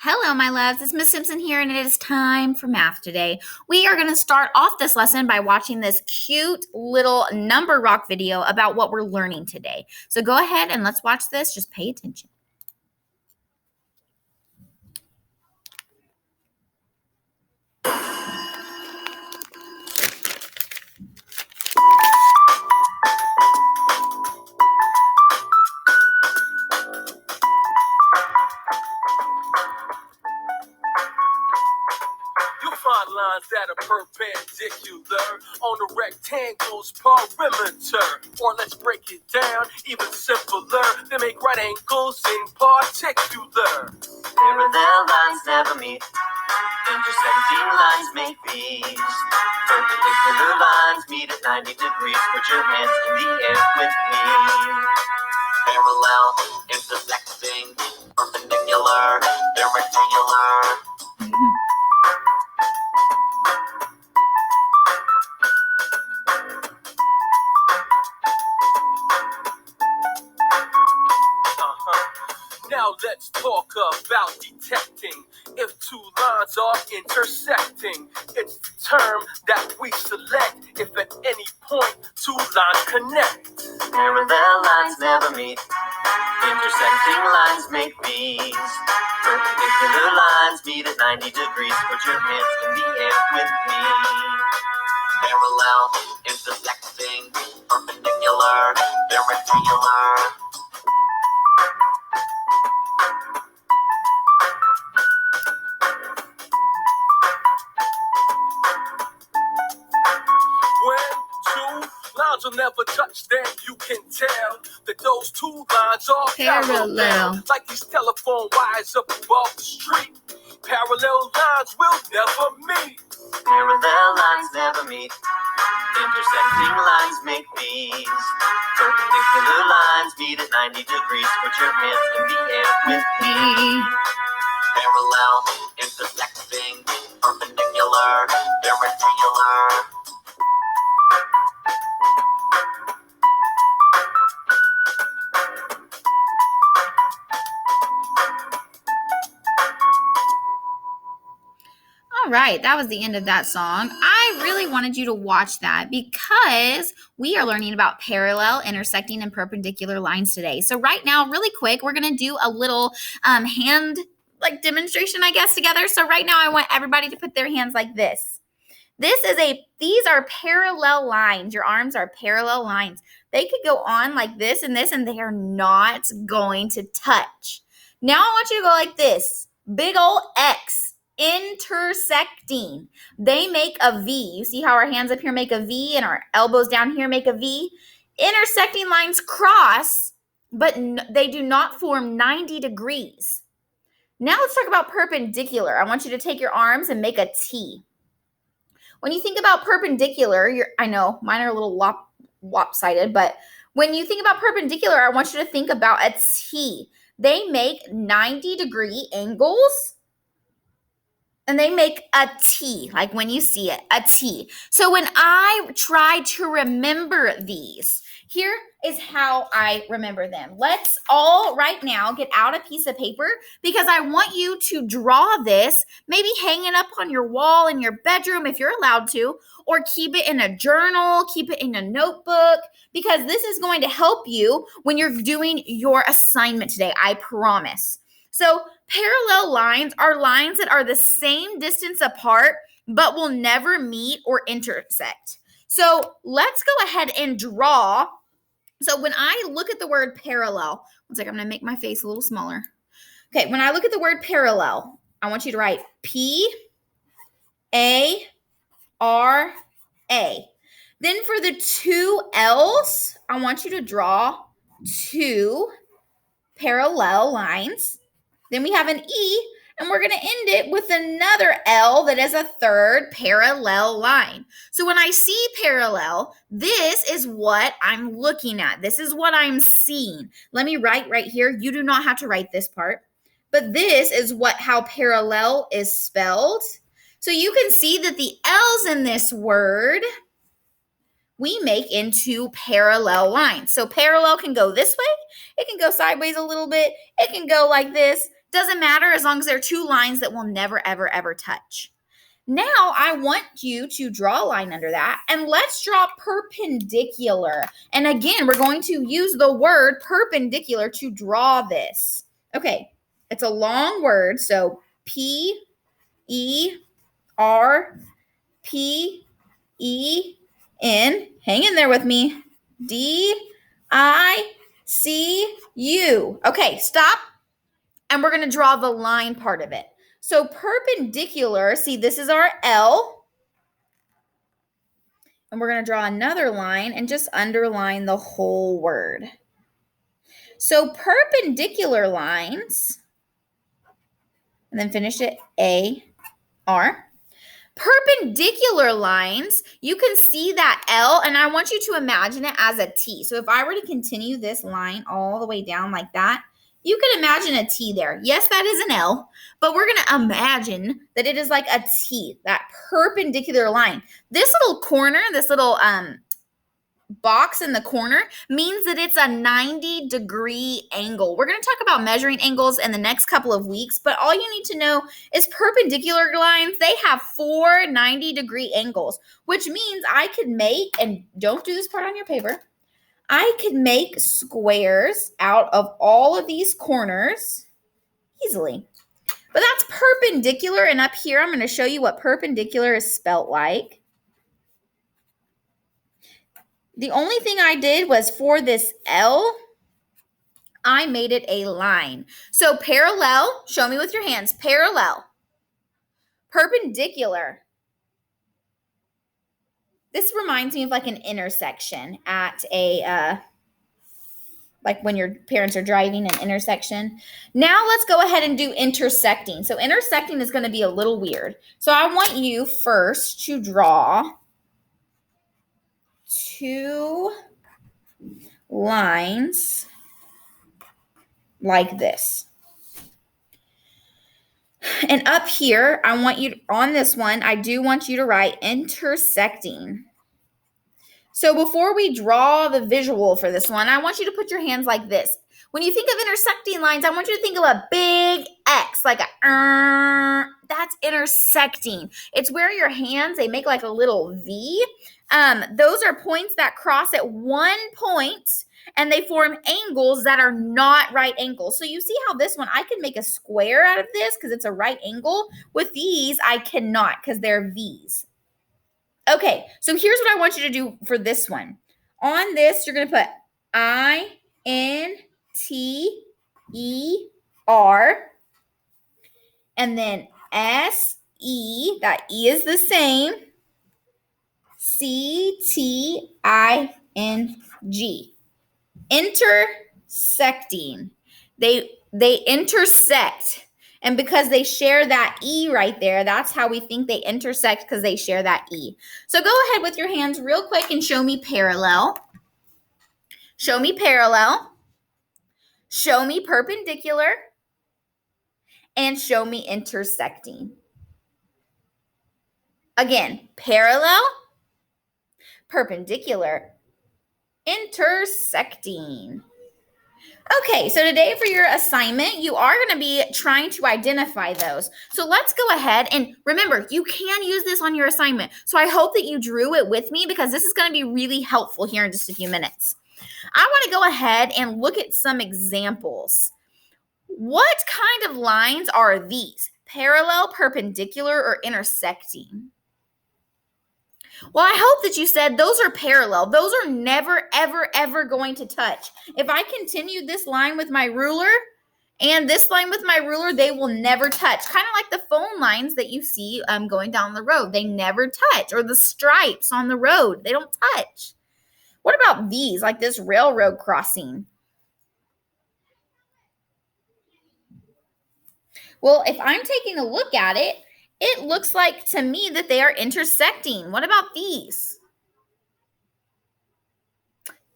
Hello, my loves. It's Miss Simpson here, and it is time for math today. We are going to start off this lesson by watching this cute little number rock video about what we're learning today. So go ahead and let's watch this. Just pay attention. Find lines that are perpendicular on the rectangle's perimeter. Or let's break it down even simpler. They make right angles in particular. Parallel lines never meet. Intersecting lines make these. Perpendicular lines meet at 90 degrees. Put your hands in the air with me. Parallel, intersecting, perpendicular, they're rectangular. Now let's talk about detecting if two lines are intersecting. It's the term that we select if at any point two lines connect. Parallel lines never meet. Intersecting lines make these. Perpendicular lines meet at 90 degrees. Put your hands in the air with me. Parallel, intersecting, perpendicular, they're rectangular. Lines will never touch, then you can tell that those two lines are parallel. Like these telephone wires up above the street. Parallel lines will never meet. Parallel lines never meet. Intersecting lines make these. Perpendicular lines meet at 90 degrees. Put your hands in the air with me. Parallel, intersecting, perpendicular, they're rectangular. All right, that was the end of that song. I really wanted you to watch that because we are learning about parallel, intersecting, and perpendicular lines today. So right now, really quick, we're going to do a little hand demonstration, I guess, together. So right now, I want everybody to put their hands like this. These are parallel lines. Your arms are parallel lines. They could go on like this, and they are not going to touch. Now I want you to go like this. Big old X. Intersecting. They make a V. You see how our hands up here make a V and our elbows down here make a V? Intersecting lines cross, but they do not form 90 degrees. Now let's talk about perpendicular. I want you to take your arms and make a T. When you think about perpendicular, I know mine are a little lopsided, but when you think about perpendicular, I want you to think about a T. They make 90-degree angles. And they make a T, like when you see it, a T. So when I try to remember these, here is how I remember them. Let's all right now get out a piece of paper because I want you to draw this, maybe hang it up on your wall in your bedroom if you're allowed to, or keep it in a journal, keep it in a notebook, because this is going to help you when you're doing your assignment today, I promise. So parallel lines are lines that are the same distance apart, but will never meet or intersect. So let's go ahead and draw. So when I look at the word parallel, one second, I'm going to make my face a little smaller. Okay, when I look at the word parallel, I want you to write P-A-R-A. Then for the two L's, I want you to draw two parallel lines. Then we have an E, and we're going to end it with another L that is a third parallel line. So when I see parallel, this is what I'm looking at. This is what I'm seeing. Let me write right here. You do not have to write this part, but this is how parallel is spelled. So you can see that the L's in this word we make into parallel lines. So parallel can go this way. It can go sideways a little bit. It can go like this. Doesn't matter as long as they're two lines that will never, ever, ever touch. Now I want you to draw a line under that, and let's draw perpendicular. And again, we're going to use the word perpendicular to draw this. Okay, it's a long word, so P-E-R-P-E-N, hang in there with me, D-I-C-U. Okay, stop, and we're going to draw the line part of it. So perpendicular, see, this is our L. And we're going to draw another line and just underline the whole word. So perpendicular lines, and then finish it A-R. Perpendicular lines, you can see that L, and I want you to imagine it as a T. So if I were to continue this line all the way down like that, you can imagine a T there. Yes, that is an L, but we're going to imagine that it is like a T, that perpendicular line. This little corner, this little box in the corner means that it's a 90-degree angle. We're going to talk about measuring angles in the next couple of weeks, but all you need to know is perpendicular lines, they have 4 90-degree angles, which means I could make, and don't do this part on your paper, I could make squares out of all of these corners easily. But that's perpendicular, and up here I'm going to show you what perpendicular is spelt like. The only thing I did was for this L, I made it a line. So parallel, show me with your hands, parallel. Perpendicular. This reminds me of like an intersection at a, like when your parents are driving an intersection. Now let's go ahead and do intersecting. So intersecting is going to be a little weird. So I want you first to draw 2 lines like this. And up here, I want you, on this one, I do want you to write intersecting. So before we draw the visual for this one, I want you to put your hands like this. When you think of intersecting lines, I want you to think of a big X, like a, that's intersecting. It's where your hands, they make like a little V. Those are points that cross at one point, and they form angles that are not right angles. So you see how this one, I can make a square out of this because it's a right angle. With these, I cannot because they're V's. Okay, so here's what I want you to do for this one. On this, you're going to put I-N-T-E-R, and then S-E, that E is the same, C-T-I-N-G. Intersecting. They intersect. And because they share that E right there, that's how we think they intersect, because they share that E. So go ahead with your hands real quick and show me parallel. Show me parallel. Show me perpendicular. And show me intersecting. Again, parallel, perpendicular, intersecting. Okay, so today for your assignment, you are going to be trying to identify those. So let's go ahead, and remember, you can use this on your assignment. So I hope that you drew it with me, because this is going to be really helpful here in just a few minutes. I want to go ahead and look at some examples. What kind of lines are these? Parallel, perpendicular, or intersecting? Well, I hope that you said those are parallel. Those are never, ever, ever going to touch. If I continue this line with my ruler and this line with my ruler, they will never touch. Kind of like the phone lines that you see going down the road. They never touch. Or the stripes on the road. They don't touch. What about these, like this railroad crossing? Well, if I'm taking a look at it, it looks like to me that they are intersecting. What about these?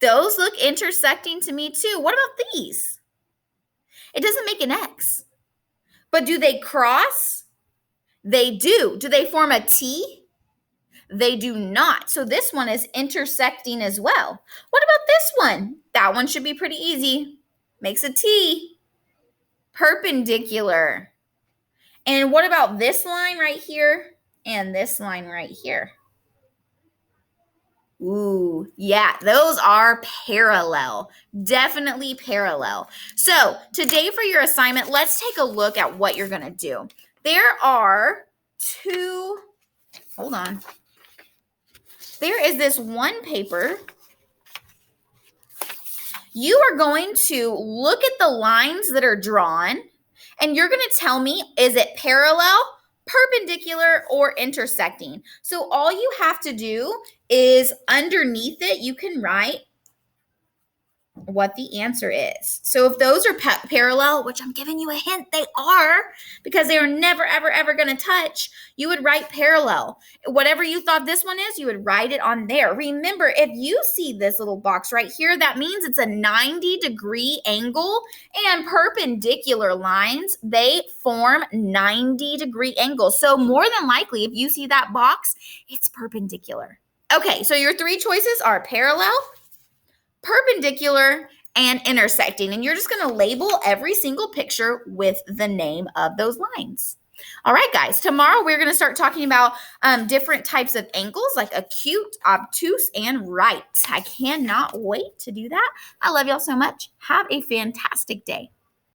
Those look intersecting to me too. What about these? It doesn't make an X. But do they cross? They do. Do they form a T? They do not. So this one is intersecting as well. What about this one? That one should be pretty easy. Makes a T. Perpendicular. And what about this line right here and this line right here? Ooh, yeah, those are parallel. Definitely parallel. So today for your assignment, let's take a look at what you're going to do. There are two, hold on. There is this one paper. You are going to look at the lines that are drawn, and you're going to tell me, is it parallel, perpendicular, or intersecting? So all you have to do is underneath it, you can write what the answer is. So if those are parallel, which I'm giving you a hint, they are, because they are never, ever, ever going to touch, you would write parallel. Whatever you thought this one is, you would write it on there. Remember, if you see this little box right here, that means it's a 90-degree angle, and perpendicular lines, they form 90-degree angles. So more than likely, if you see that box, it's perpendicular. Okay, so your three choices are parallel, perpendicular, and intersecting. And you're just going to label every single picture with the name of those lines. All right, guys, tomorrow we're going to start talking about different types of angles like acute, obtuse, and right. I cannot wait to do that. I love y'all so much. Have a fantastic day.